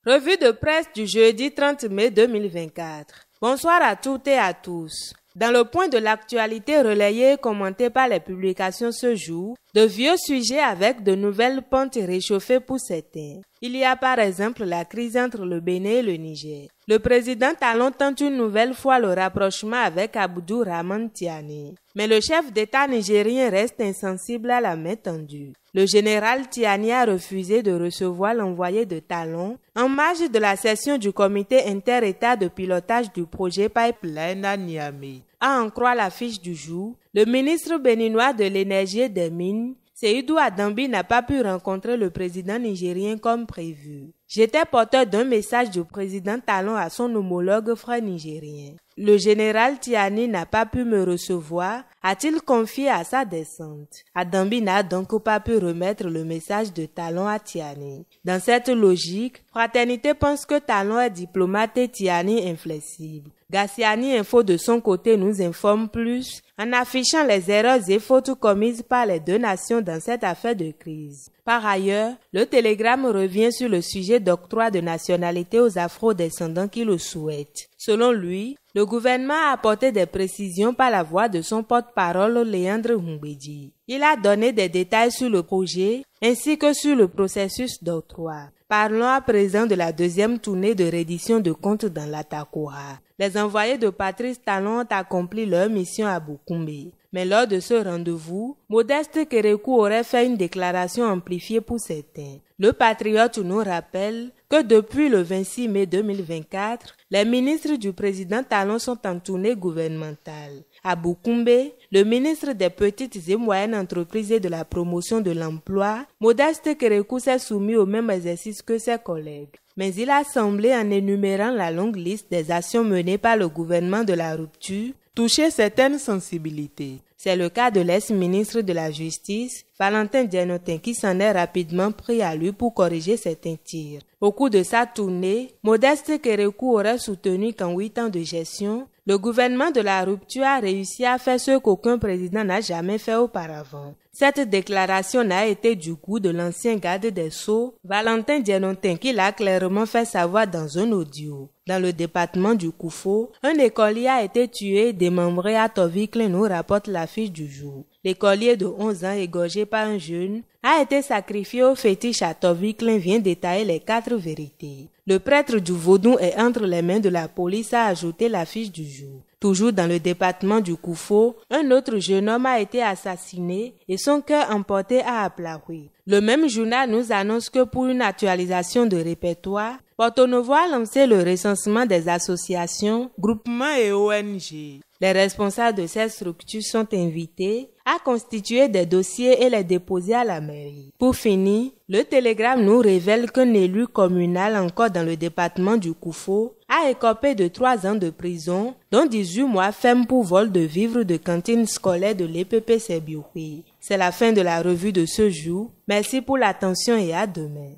Revue de presse du jeudi 30 mai 2024. Bonsoir à toutes et à tous. Dans le point de l'actualité relayé et commenté par les publications ce jour, de vieux sujets avec de nouvelles pentes réchauffées pour certains. Il y a par exemple la crise entre le Bénin et le Niger. Le président Talon tente une nouvelle fois le rapprochement avec Abdourahmane Tiani. Mais le chef d'État nigérien reste insensible à la main tendue. Le général Tiani a refusé de recevoir l'envoyé de Talon en marge de la session du comité inter-État de pilotage du projet Pipeline à Niamey. À en croire l'affiche du jour, le ministre béninois de l'énergie et des mines, Seydou Adambi, n'a pas pu rencontrer le président nigérien comme prévu. J'étais porteur d'un message du président Talon à son homologue frère nigérien. Le général Tiani n'a pas pu me recevoir, a-t-il confié à sa descente. Adambi n'a donc pas pu remettre le message de Talon à Tiani. Dans cette logique, Fraternité pense que Talon est diplomate et Tiani inflexible. Gassiani Info de son côté nous informe plus en affichant les erreurs et fautes commises par les deux nations dans cette affaire de crise. Par ailleurs, le télégramme revient sur le sujet d'octroi de nationalité aux afro-descendants qui le souhaitent. Selon lui, le gouvernement a apporté des précisions par la voix de son porte-parole Léandre Humbedji. Il a donné des détails sur le projet ainsi que sur le processus d'octroi. Parlons à présent de la deuxième tournée de reddition de comptes dans l'Atakoa. Les envoyés de Patrice Talon ont accompli leur mission à Boukoumbe. Mais lors de ce rendez-vous, Modeste Kérékou aurait fait une déclaration amplifiée pour certains. Le patriote nous rappelle que depuis le 26 mai 2024, les ministres du président Talon sont en tournée gouvernementale. À Boukoumbe, le ministre des Petites et Moyennes Entreprises et de la Promotion de l'Emploi, Modeste Kérékou s'est soumis au même exercice que ses collègues. Mais il a semblé, en énumérant la longue liste des actions menées par le gouvernement de la rupture, toucher certaines sensibilités. C'est le cas de l'ex-ministre de la Justice, Valentin Dianotin, qui s'en est rapidement pris à lui pour corriger certains tirs. Au cours de sa tournée, Modeste Kérékou aurait soutenu qu'en 8 ans de gestion, le gouvernement de la rupture a réussi à faire ce qu'aucun président n'a jamais fait auparavant. Cette déclaration n'a été du goût de l'ancien garde des Sceaux, Valentin Dianotin, qui l'a clairement fait savoir dans un audio. Dans le département du Koufo, un écolier a été tué et démembré à Tovikle, nous rapporte l'affiche du jour. L'écolier de 11 ans égorgé par un jeune a été sacrifié au fétiche à Tovikle, vient détailler les 4 vérités. Le prêtre du Vaudou est entre les mains de la police, a ajouté l'affiche du jour. Toujours dans le département du Koufo, un autre jeune homme a été assassiné et son cœur emporté à Aplaoui. Le même journal nous annonce que pour une actualisation de répertoire, Porto Novo a lancé le recensement des associations, groupements et ONG. Les responsables de ces structures sont invités à constituer des dossiers et les déposer à la mairie. Pour finir, le télégramme nous révèle qu'un élu communal encore dans le département du Koufo a écopé de 3 ans de prison, dont 18 mois ferme pour vol de vivres de cantine scolaire de l'EPP Sebioui. C'est la fin de la revue de ce jour. Merci pour l'attention et à demain.